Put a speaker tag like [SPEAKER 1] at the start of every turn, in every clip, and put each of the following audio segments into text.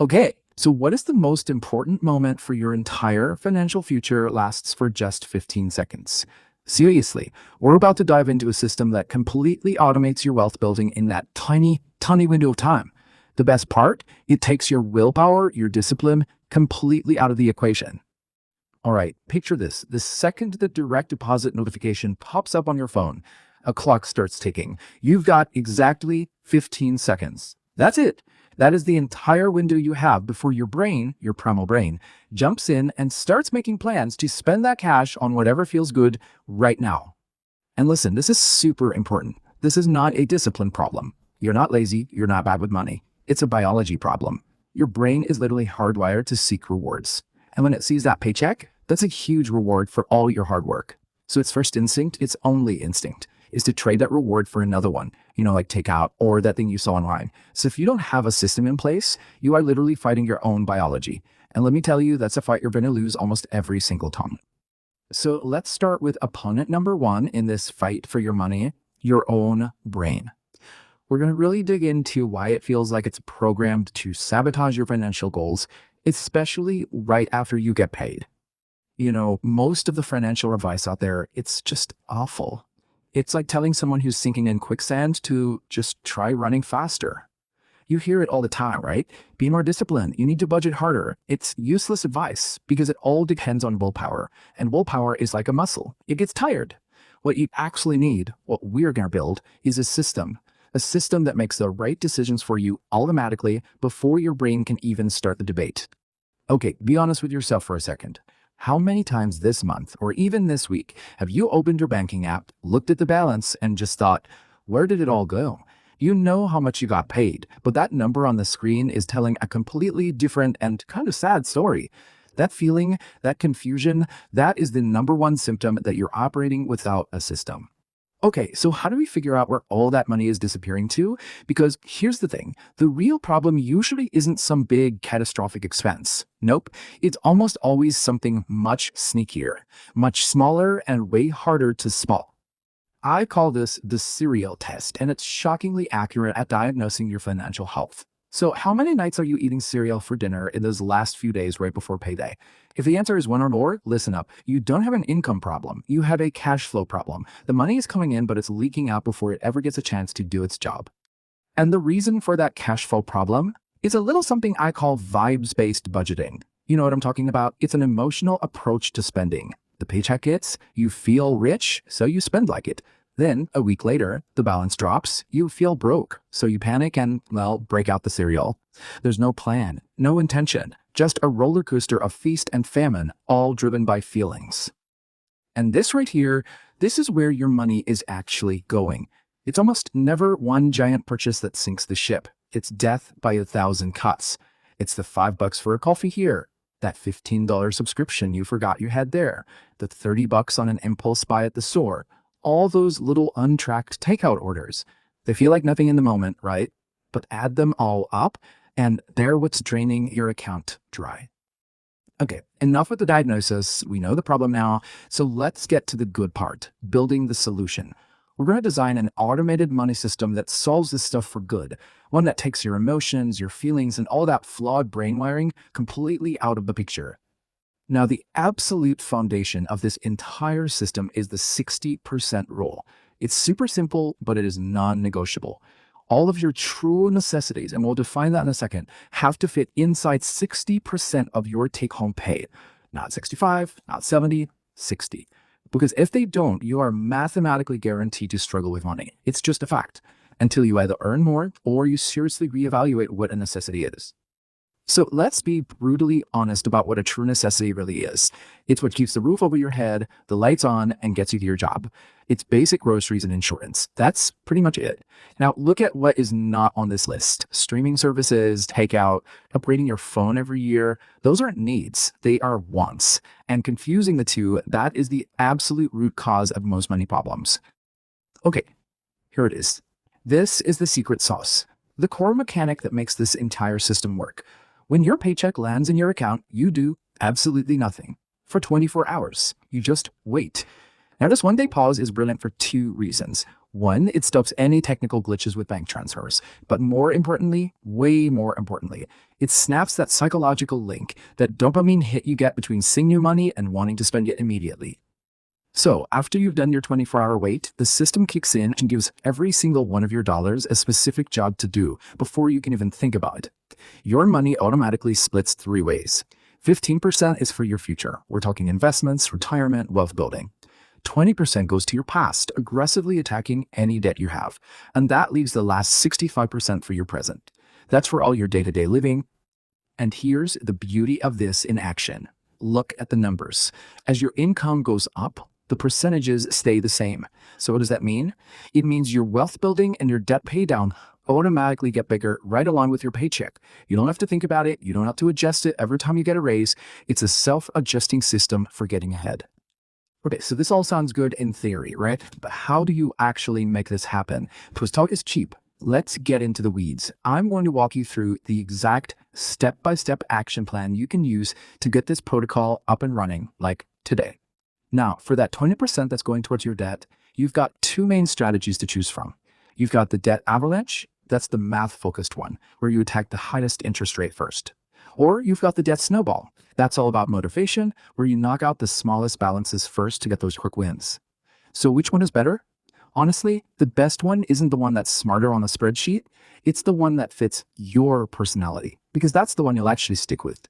[SPEAKER 1] Okay, so what is the most important moment for your entire financial future lasts for just 15 seconds? Seriously, we're about to dive into a system that completely automates your wealth building in that tiny, tiny window of time. The best part? It takes your willpower, your discipline, completely out of the equation. All right, picture this. The second the direct deposit notification pops up on your phone, a clock starts ticking. You've got exactly 15 seconds. That's it. That is the entire window you have before your brain, your primal brain, jumps in and starts making plans to spend that cash on whatever feels good right now. And listen, this is super important. This is not a discipline problem. You're not lazy. You're not bad with money. It's a biology problem. Your brain is literally hardwired to seek rewards. And when it sees that paycheck, that's a huge reward for all your hard work. So its first instinct, its only instinct, is to trade that reward for another one, like Takeout or that thing you saw online. So if you don't have a system in place, you are literally fighting your own biology. And let me tell you, that's a fight you're going to lose almost every single time. So let's start with opponent number one in this fight for your money, your own brain. We're going to really dig into why it feels like it's programmed to sabotage your financial goals, especially right after you get paid. Most of the financial advice out there, it's just awful. It's like telling someone who's sinking in quicksand to just try running faster. You hear it all the time, right? Be more disciplined. You need to budget harder. It's useless advice because it all depends on willpower. And willpower is like a muscle. It gets tired. What you actually need, what we're going to build, is a system that makes the right decisions for you automatically before your brain can even start the debate. Okay, be honest with yourself for a second. How many times this month, or even this week, have you opened your banking app, looked at the balance, and just thought, where did it all go? You know how much you got paid, but that number on the screen is telling a completely different and kind of sad story. That feeling, that confusion, that is the number one symptom that you're operating without a system. Okay, so how do we figure out where all that money is disappearing to? Because here's the thing, the real problem usually isn't some big catastrophic expense. Nope, it's almost always something much sneakier, much smaller, and way harder to spot. I call this the cereal test, and it's shockingly accurate at diagnosing your financial health. So how many nights are you eating cereal for dinner in those last few days right before payday? If the answer is one or more, listen up. You don't have an income problem. You have a cash flow problem. The money is coming in, but it's leaking out before it ever gets a chance to do its job. And the reason for that cash flow problem is a little something I call vibes-based budgeting. You know what I'm talking about? It's an emotional approach to spending. The paycheck hits, you feel rich, so you spend like it. Then, a week later, the balance drops, you feel broke, so you panic and, break out the cereal. There's no plan, no intention, just a roller coaster of feast and famine, all driven by feelings. And this right here, this is where your money is actually going. It's almost never one giant purchase that sinks the ship. It's death by 1,000 cuts. It's the $5 for a coffee here, that $15 subscription you forgot you had there, the $30 on an impulse buy at the store, all those little untracked takeout orders. They feel like nothing in the moment, right? But add them all up, and they're what's draining your account dry. Okay, enough with the diagnosis. We know the problem now, so let's get to the good part, building the solution. We're going to design an automated money system that solves this stuff for good, one that takes your emotions, your feelings, and all that flawed brain wiring completely out of the picture. Now, the absolute foundation of this entire system is the 60% rule. It's super simple, but it is non-negotiable. All of your true necessities, and we'll define that in a second, have to fit inside 60% of your take-home pay. Not 65, not 70, 60. Because if they don't, you are mathematically guaranteed to struggle with money. It's just a fact, until you either earn more or you seriously reevaluate what a necessity is. So let's be brutally honest about what a true necessity really is. It's what keeps the roof over your head, the lights on, and gets you to your job. It's basic groceries and insurance. That's pretty much it. Now look at what is not on this list. Streaming services, takeout, upgrading your phone every year. Those aren't needs. They are wants. And confusing the two, that is the absolute root cause of most money problems. Okay, here it is. This is the secret sauce. The core mechanic that makes this entire system work. When your paycheck lands in your account, you do absolutely nothing. For 24 hours, you just wait. Now, this one-day pause is brilliant for two reasons. One, it stops any technical glitches with bank transfers. But more importantly, way more importantly, It snaps that psychological link, that dopamine hit you get between seeing new money and wanting to spend it immediately. So, after you've done your 24-hour wait, the system kicks in and gives every single one of your dollars a specific job to do before you can even think about it. Your money automatically splits three ways. 15% is for your future. We're talking investments, retirement, wealth building. 20% goes to your past, aggressively attacking any debt you have. And that leaves the last 65% for your present. That's for all your day-to-day living. And here's the beauty of this in action. Look at the numbers. As your income goes up, the percentages stay the same. So what does that mean? It means your wealth building and your debt pay down automatically get bigger right along with your paycheck. You don't have to think about it. You don't have to adjust it every time you get a raise. It's a self-adjusting system for getting ahead. Okay, so this all sounds good in theory, right? But how do you actually make this happen? Because talk is cheap. Let's get into the weeds. I'm going to walk you through the exact step-by-step action plan you can use to get this protocol up and running, like today. Now, for that 20% that's going towards your debt, you've got two main strategies to choose from. You've got the debt avalanche. That's the math-focused one, where you attack the highest interest rate first. Or you've got the debt snowball. That's all about motivation, where you knock out the smallest balances first to get those quick wins. So which one is better? Honestly, the best one isn't the one that's smarter on the spreadsheet. It's the one that fits your personality, because that's the one you'll actually stick with.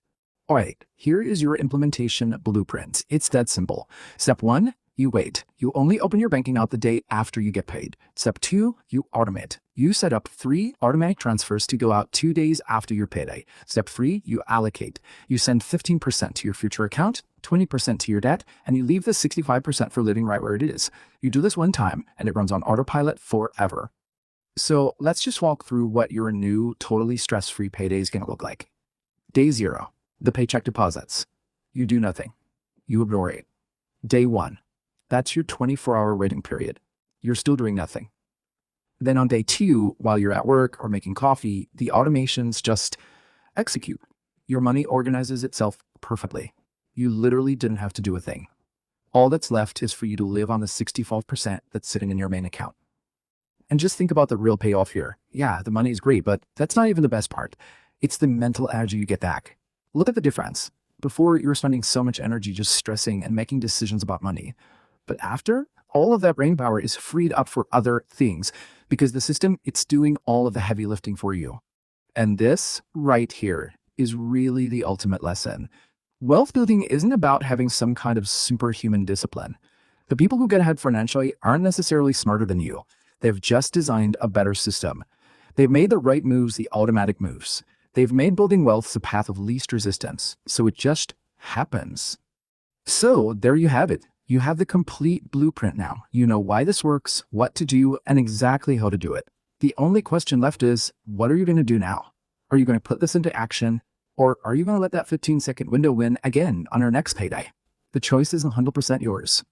[SPEAKER 1] All right, here is your implementation blueprint. It's that simple. Step 1, you wait. You only open your banking account the day after you get paid. Step 2, you automate. You set up 3 automatic transfers to go out 2 days after your payday. Step 3, you allocate. You send 15% to your future account, 20% to your debt, and you leave the 65% for living right where it is. You do this one time, and it runs on autopilot forever. So let's just walk through what your new, totally stress-free payday is going to look like. Day 0, the paycheck deposits. You do nothing. You ignore it. Day 1, that's your 24-hour waiting period. You're still doing nothing. Then on day 2, while you're at work or making coffee, the automations just execute. Your money organizes itself perfectly. You literally didn't have to do a thing. All that's left is for you to live on the 65% that's sitting in your main account. And just think about the real payoff here. Yeah, the money is great, but that's not even the best part. It's the mental energy you get back. Look at the difference. Before, you were spending so much energy just stressing and making decisions about money. But after, all of that brain power is freed up for other things because the system, it's doing all of the heavy lifting for you. And this right here is really the ultimate lesson. Wealth building isn't about having some kind of superhuman discipline. The people who get ahead financially aren't necessarily smarter than you. They've just designed a better system. They've made the right moves the automatic moves. They've made building wealth the path of least resistance. So it just happens. So there you have it. You have the complete blueprint now. You know why this works, what to do, and exactly how to do it. The only question left is, what are you going to do now? Are you going to put this into action, or are you going to let that 15-second window win again on our next payday? The choice is 100% yours.